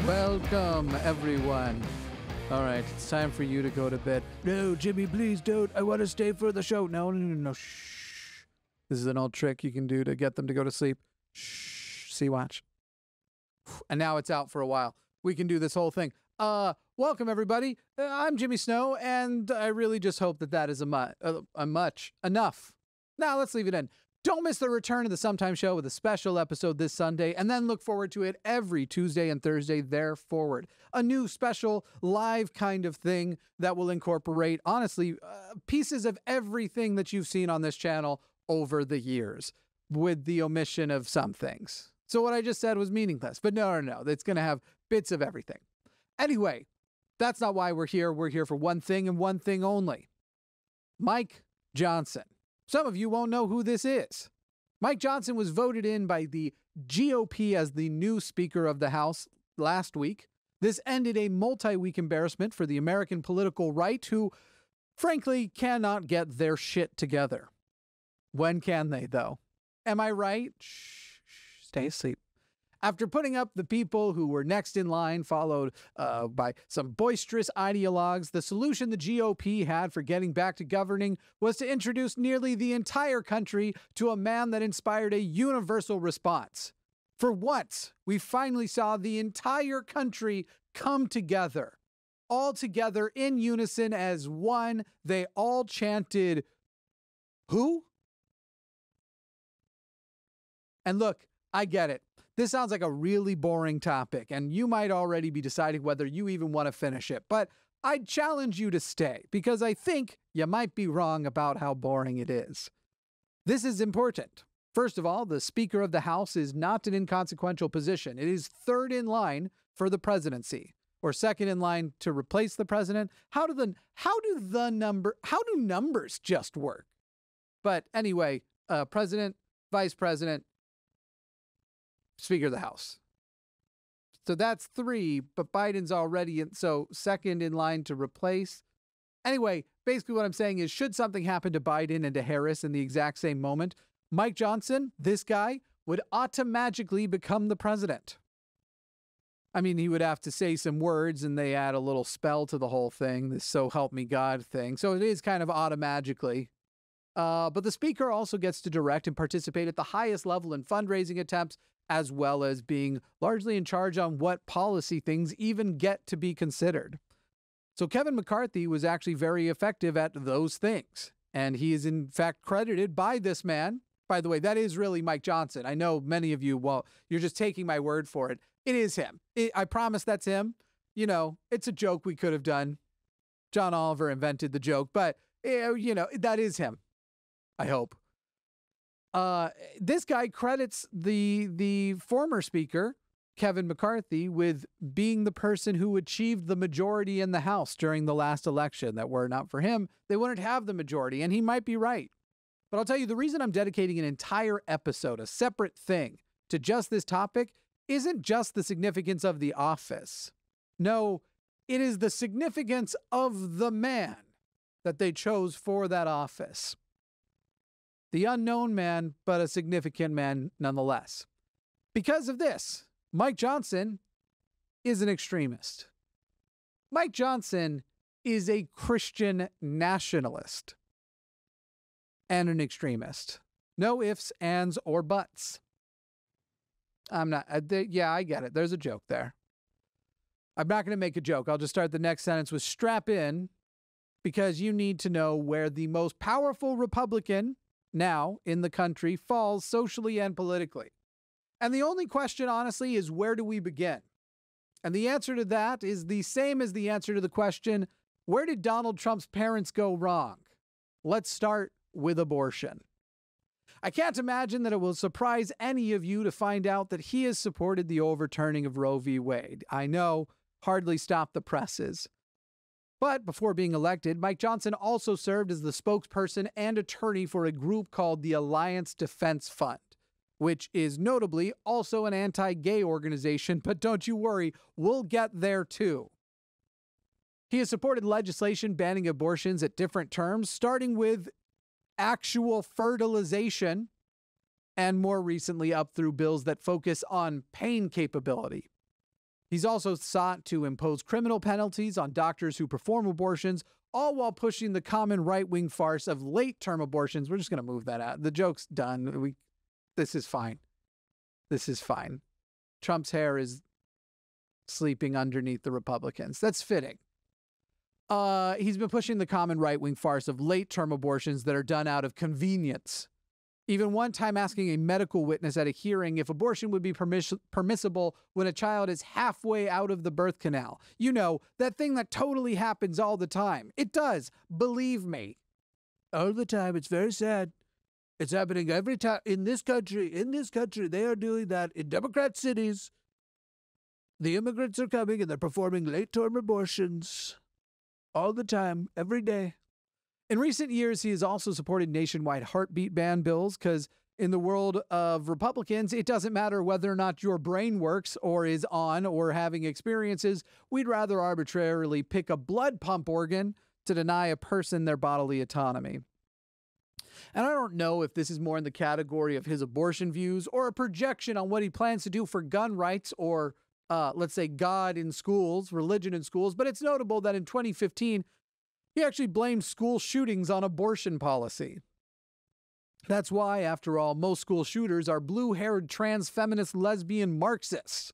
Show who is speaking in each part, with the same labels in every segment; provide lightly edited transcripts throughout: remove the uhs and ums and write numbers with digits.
Speaker 1: Welcome, everyone. All right, it's time for you to go to bed. No, Jimmy, please don't. I want to stay for the show. No. Shh. This is an old trick you can do to get them to go to sleep. Shh. See, watch. And now it's out for a while. We can do this whole thing. Welcome, everybody. I'm Jimmy Snow, and I really just hope that is much enough. Now, let's leave it in. Don't miss the return of the Sometime Show with a special episode this Sunday, and then look forward to it every Tuesday and Thursday there forward. A new special live kind of thing that will incorporate, honestly, pieces of everything that you've seen on this channel over the years, with the omission of some things. So what I just said was meaningless, but no. It's going to have bits of everything. Anyway, that's not why we're here. We're here for one thing and one thing only. Mike Johnson. Some of you won't know who this is. Mike Johnson was voted in by the GOP as the new Speaker of the House last week. This ended a multi-week embarrassment for the American political right, who, frankly, cannot get their shit together. When can they, though? Am I right? Shh, stay asleep. After putting up the people who were next in line, followed by some boisterous ideologues, the solution the GOP had for getting back to governing was to introduce nearly the entire country to a man that inspired a universal response. For once, we finally saw the entire country come together. All together in unison as one, they all chanted, "Who?" And look, I get it. This sounds like a really boring topic, and you might already be deciding whether you even want to finish it. But I'd challenge you to stay, because I think you might be wrong about how boring it is. This is important. First of all, the Speaker of the House is not an inconsequential position. It is third in line for the presidency, or second in line to replace the president. How do numbers just work? But anyway, president, vice president, Speaker of the House. So that's three, but Biden's already so second in line to replace. Anyway, basically what I'm saying is, should something happen to Biden and to Harris in the exact same moment, Mike Johnson, this guy, would automatically become the president. I mean, he would have to say some words, and they add a little spell to the whole thing, this "so help me God" thing. So it is kind of automatically. But the Speaker also gets to direct and participate at the highest level in fundraising attempts, as well as being largely in charge on what policy things even get to be considered. So Kevin McCarthy was actually very effective at those things. And he is in fact credited by this man. By the way, that is really Mike Johnson. I know many of you, well, you're just taking my word for it. It is him. I promise that's him. You know, it's a joke we could have done. John Oliver invented the joke, but you know, that is him. I hope. This guy credits the former speaker, Kevin McCarthy, with being the person who achieved the majority in the House during the last election. That were not for him, they wouldn't have the majority, and he might be right. But I'll tell you, the reason I'm dedicating an entire episode, a separate thing, to just this topic isn't just the significance of the office. No, it is the significance of the man that they chose for that office. The unknown man, but a significant man nonetheless. Because of this, Mike Johnson is an extremist. Mike Johnson is a Christian nationalist and an extremist. No ifs, ands, or buts. I'm not, yeah, I get it. There's a joke there. I'm not going to make a joke. I'll just start the next sentence with strap in, because you need to know where the most powerful Republican now in the country falls socially and politically. And the only question, honestly, is where do we begin? And the answer to that is the same as the answer to the question, where did Donald Trump's parents go wrong? Let's start with abortion. I can't imagine that it will surprise any of you to find out that he has supported the overturning of Roe v. Wade. I know, hardly stop the presses. But before being elected, Mike Johnson also served as the spokesperson and attorney for a group called the Alliance Defense Fund, which is notably also an anti-gay organization, but don't you worry, we'll get there too. He has supported legislation banning abortions at different terms, starting with actual fertilization, and more recently up through bills that focus on pain capability. He's also sought to impose criminal penalties on doctors who perform abortions, all while pushing the common right-wing farce of late-term abortions. We're just going to move that out. The joke's done. This is fine. This is fine. Trump's hair is sleeping underneath the Republicans. That's fitting. He's been pushing the common right-wing farce of late-term abortions that are done out of convenience. Even one time asking a medical witness at a hearing if abortion would be permissible when a child is halfway out of the birth canal. You know, that thing that totally happens all the time. It does. Believe me. All the time. It's very sad. It's happening every time. In this country, they are doing that. In Democrat cities, the immigrants are coming and they're performing late-term abortions. All the time, every day. In recent years, he has also supported nationwide heartbeat ban bills because in the world of Republicans, it doesn't matter whether or not your brain works or is on or having experiences. We'd rather arbitrarily pick a blood pump organ to deny a person their bodily autonomy. And I don't know if this is more in the category of his abortion views or a projection on what he plans to do for gun rights or let's say God in schools, religion in schools, but it's notable that in 2015, he actually blamed school shootings on abortion policy. That's why, after all, most school shooters are blue-haired, trans, feminist, lesbian Marxists.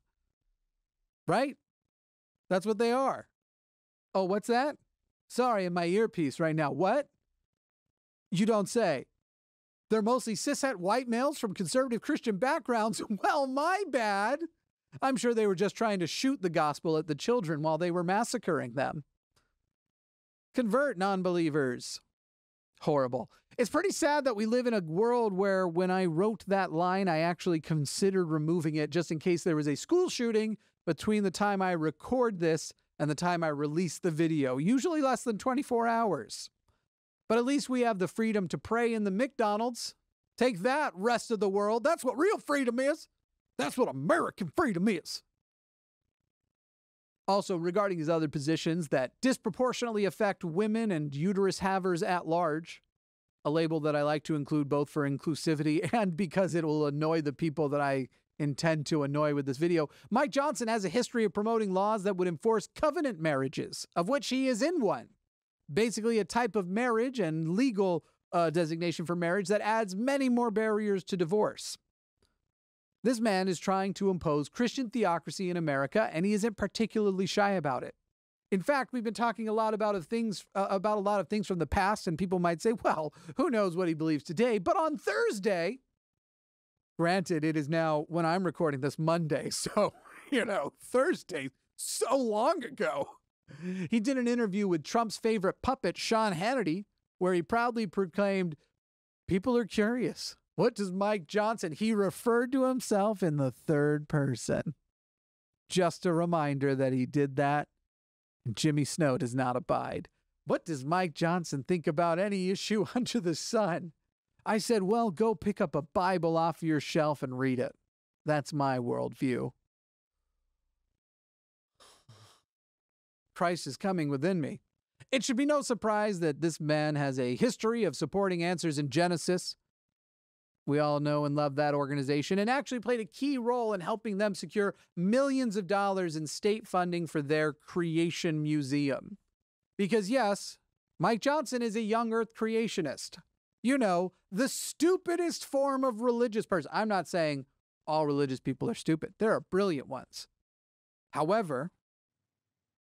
Speaker 1: Right? That's what they are. Oh, what's that? Sorry, in my earpiece right now. What? You don't say. They're mostly cishet white males from conservative Christian backgrounds. Well, my bad. I'm sure they were just trying to shoot the gospel at the children while they were massacring them. Convert, non-believers. Horrible. It's pretty sad that we live in a world where when I wrote that line, I actually considered removing it just in case there was a school shooting between the time I record this and the time I release the video, usually less than 24 hours. But at least we have the freedom to pray in the McDonald's. Take that, rest of the world. That's what real freedom is. That's what American freedom is. Also, regarding his other positions that disproportionately affect women and uterus havers at large, a label that I like to include both for inclusivity and because it will annoy the people that I intend to annoy with this video, Mike Johnson has a history of promoting laws that would enforce covenant marriages, of which he is in one. Basically a type of marriage and legal designation for marriage that adds many more barriers to divorce. This man is trying to impose Christian theocracy in America, and he isn't particularly shy about it. In fact, we've been talking a lot about a lot of things from the past, and people might say, well, who knows what he believes today? But on Thursday, granted, it is now, when I'm recording this, Monday, so, Thursday, so long ago, he did an interview with Trump's favorite puppet, Sean Hannity, where he proudly proclaimed, people are curious. What does Mike Johnson? He referred to himself in the third person. Just a reminder that he did that. And Jimmy Snow does not abide. What does Mike Johnson think about any issue under the sun? I said, well, go pick up a Bible off your shelf and read it. That's my worldview. Christ is coming within me. It should be no surprise that this man has a history of supporting Answers in Genesis. We all know and love that organization, and actually played a key role in helping them secure millions of dollars in state funding for their creation museum. Because yes, Mike Johnson is a young earth creationist. You know, the stupidest form of religious person. I'm not saying all religious people are stupid. There are brilliant ones. However,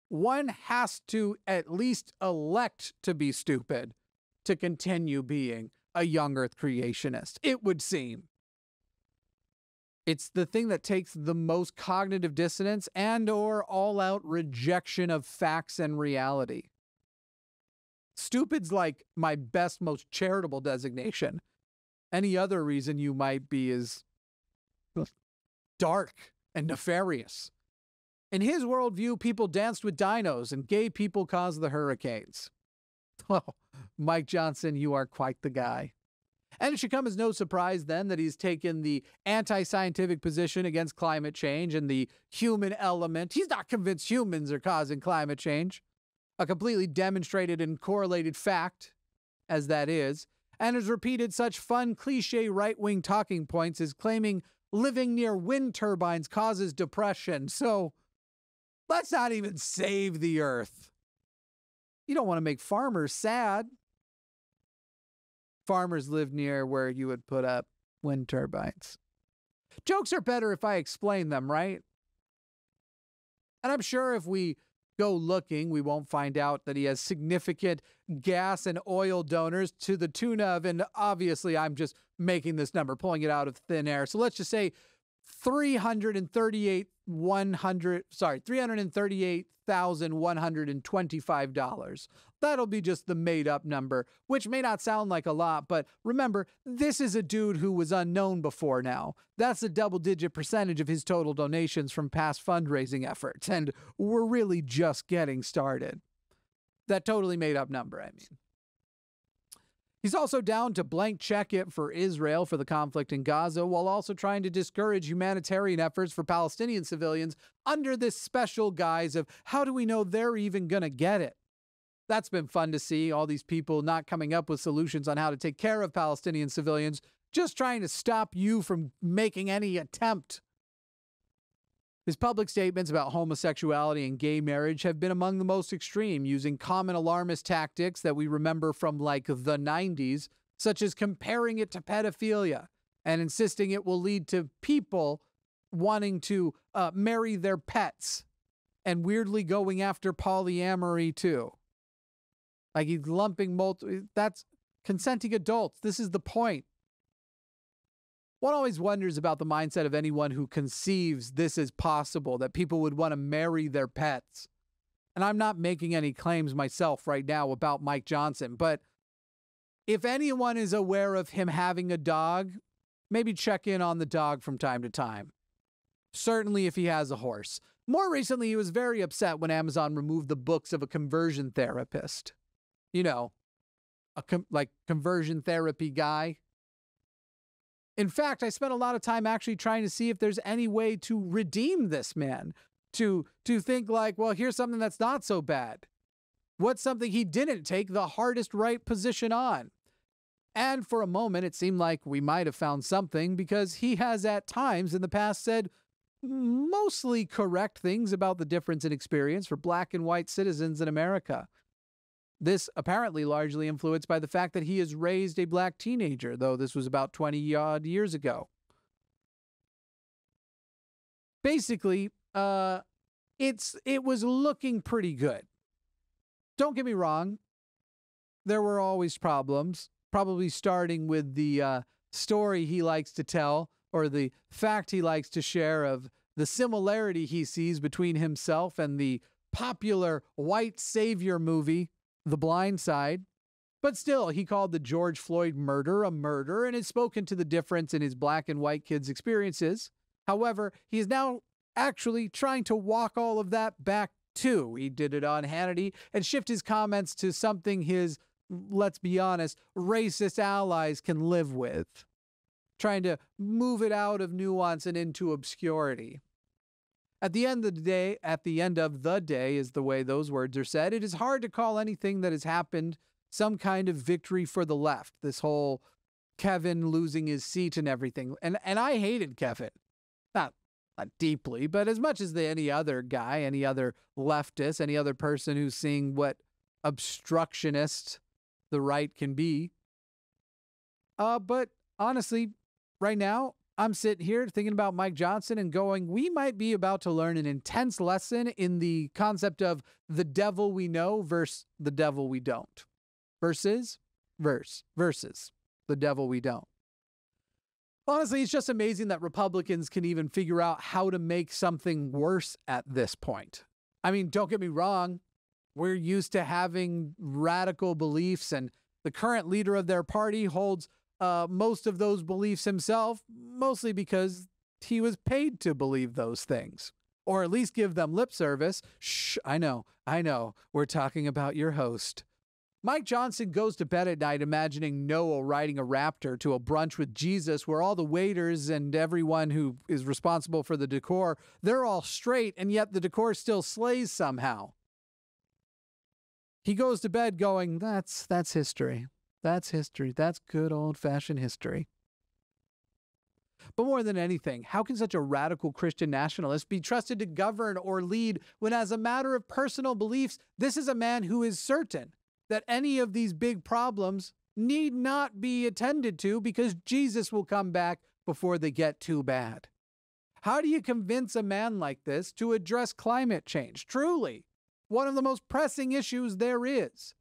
Speaker 1: one has to at least elect to be stupid to continue being a young earth creationist, it would seem. It's the thing that takes the most cognitive dissonance and or all-out rejection of facts and reality. Stupid's like my best, most charitable designation. Any other reason you might be is dark and nefarious. In his worldview, people danced with dinos and gay people caused the hurricanes. Oh, Mike Johnson, you are quite the guy. And it should come as no surprise then that he's taken the anti-scientific position against climate change and the human element. He's not convinced humans are causing climate change, a completely demonstrated and correlated fact, as that is, and has repeated such fun cliche right-wing talking points as claiming living near wind turbines causes depression. So Let's not even save the earth. You don't want to make farmers sad. Farmers live near where you would put up wind turbines. Jokes are better if I explain them, right? And I'm sure if we go looking, we won't find out that he has significant gas and oil donors to the tune of, and obviously I'm just making this number, pulling it out of thin air. So let's just say $338,125. That'll be just the made-up number, which may not sound like a lot, but remember, this is a dude who was unknown before now. That's a double-digit percentage of his total donations from past fundraising efforts, and we're really just getting started. That totally made-up number, I mean. He's also down to blank check it for Israel for the conflict in Gaza, while also trying to discourage humanitarian efforts for Palestinian civilians under this special guise of how do we know they're even going to get it? That's been fun to see, all these people not coming up with solutions on how to take care of Palestinian civilians, just trying to stop you from making any attempt. His public statements about homosexuality and gay marriage have been among the most extreme, using common alarmist tactics that we remember from like the 90s, such as comparing it to pedophilia and insisting it will lead to people wanting to marry their pets and weirdly going after polyamory too. Like he's lumping that's consenting adults. This is the point. One always wonders about the mindset of anyone who conceives this is possible, that people would want to marry their pets. And I'm not making any claims myself right now about Mike Johnson, but if anyone is aware of him having a dog, maybe check in on the dog from time to time. Certainly if he has a horse. More recently, he was very upset when Amazon removed the books of a conversion therapist. You know, like conversion therapy guy. In fact, I spent a lot of time actually trying to see if there's any way to redeem this man, to think like, well, here's something that's not so bad. What's something he didn't take the hardest right position on? And for a moment, it seemed like we might have found something, because he has at times in the past said mostly correct things about the difference in experience for black and white citizens in America. This apparently largely influenced by the fact that he has raised a black teenager, though this was about 20-odd years ago. Basically, it was looking pretty good. Don't get me wrong. There were always problems, probably starting with the story he likes to tell, or the fact he likes to share of the similarity he sees between himself and the popular white savior movie, The Blind Side. But still, he called the George Floyd murder a murder and has spoken to the difference in his black and white kids' experiences. However, he is now actually trying to walk all of that back too. He did it on Hannity and shift his comments to something his, let's be honest, racist allies can live with. Trying to move it out of nuance and into obscurity. At the end of the day is the way those words are said. It is hard to call anything that has happened some kind of victory for the left. This whole Kevin losing his seat and everything. And I hated Kevin. Not deeply, but as much as any other guy, any other leftist, any other person who's seeing what obstructionist the right can be. But honestly, right now, I'm sitting here thinking about Mike Johnson and going, we might be about to learn an intense lesson in the concept of the devil we know versus the devil we don't. Versus the devil we don't. Honestly, it's just amazing that Republicans can even figure out how to make something worse at this point. I mean, don't get me wrong. We're used to having radical beliefs, and the current leader of their party holds most of those beliefs himself, mostly because he was paid to believe those things, or at least give them lip service. Shh, I know, we're talking about your host. Mike Johnson goes to bed at night imagining Noah riding a raptor to a brunch with Jesus where all the waiters and everyone who is responsible for the decor, they're all straight, and yet the decor still slays somehow. He goes to bed going, that's history. That's history. That's good old-fashioned history. But more than anything, how can such a radical Christian nationalist be trusted to govern or lead when, as a matter of personal beliefs, this is a man who is certain that any of these big problems need not be attended to because Jesus will come back before they get too bad? How do you convince a man like this to address climate change, truly one of the most pressing issues there is,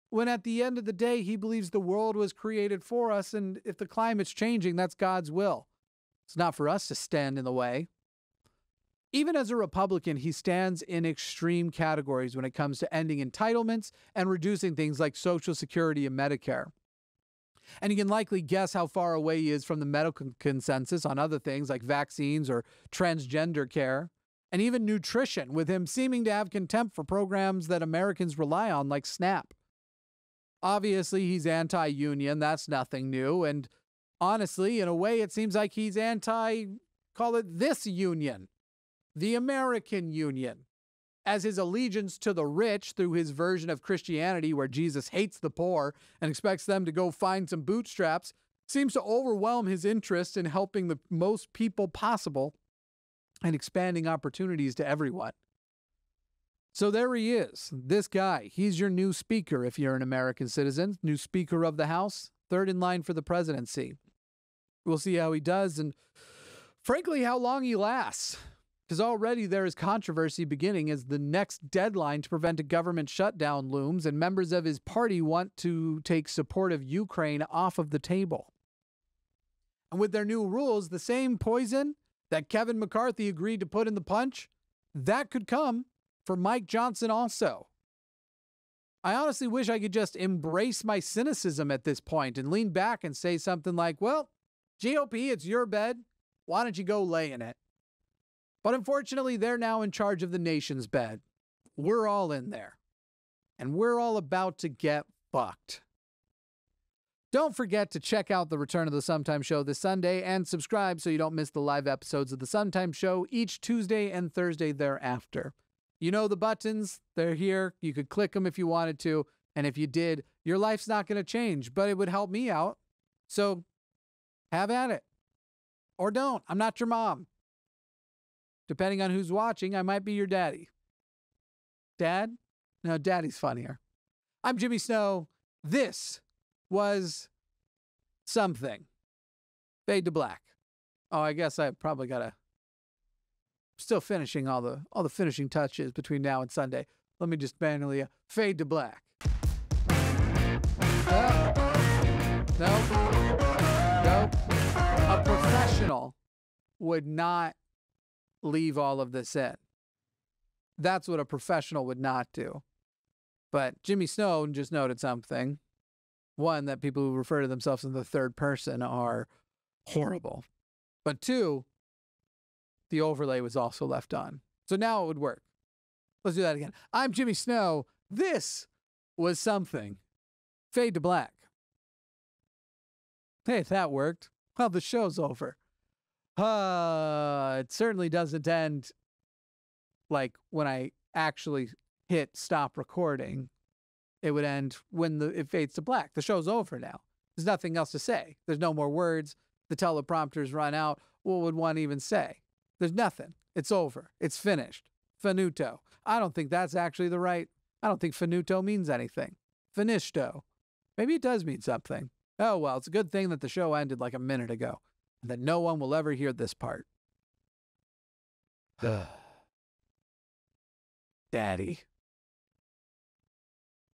Speaker 1: when at the end of the day he believes the world was created for us, and if the climate's changing, that's God's will? It's not for us to stand in the way. Even as a Republican, he stands in extreme categories when it comes to ending entitlements and reducing things like Social Security and Medicare. And you can likely guess how far away he is from the medical consensus on other things like vaccines or transgender care, and even nutrition, with him seeming to have contempt for programs that Americans rely on like SNAP. Obviously, he's anti-union. That's nothing new. And honestly, in a way, it seems like he's call it this union, the American Union, as his allegiance to the rich through his version of Christianity where Jesus hates the poor and expects them to go find some bootstraps seems to overwhelm his interest in helping the most people possible and expanding opportunities to everyone. So there he is, this guy. He's your new speaker if you're an American citizen, new Speaker of the House, third in line for the presidency. We'll see how he does and, frankly, how long he lasts. Because already there is controversy beginning as the next deadline to prevent a government shutdown looms, and members of his party want to take support of Ukraine off of the table. And with their new rules, the same poison that Kevin McCarthy agreed to put in the punch, that could come for Mike Johnson also. I honestly wish I could just embrace my cynicism at this point and lean back and say something like, well, GOP, it's your bed. Why don't you go lay in it? But unfortunately, they're now in charge of the nation's bed. We're all in there. And we're all about to get fucked. Don't forget to check out the return of the Sometime Show this Sunday and subscribe so you don't miss the live episodes of the Sometime Show each Tuesday and Thursday thereafter. You know the buttons. They're here. You could click them if you wanted to. And if you did, your life's not going to change, but it would help me out. So have at it. Or don't. I'm not your mom. Depending on who's watching, I might be your daddy. Dad? No, daddy's funnier. I'm Jimmy Snow. This was something. Fade to black. Oh, I guess I probably got to... Still finishing all the finishing touches between now and Sunday. Let me just manually fade to black. Nope. A professional would not leave all of this in. That's what a professional would not do. But Jimmy Snow just noted something. One, that people who refer to themselves in the third person are horrible. But two, the overlay was also left on. So now it would work. Let's do that again. I'm Jimmy Snow. This was something. Fade to black. Hey, if that worked, well, the show's over. It certainly doesn't end like when I actually hit stop recording. It would end when it fades to black. The show's over now. There's nothing else to say. There's no more words. The teleprompter's run out. What would one even say? There's nothing. It's over. It's finished. Finito. I don't think that's actually I don't think finito means anything. Finito. Maybe it does mean something. Oh, well, it's a good thing that the show ended like a minute ago. And that no one will ever hear this part. Daddy.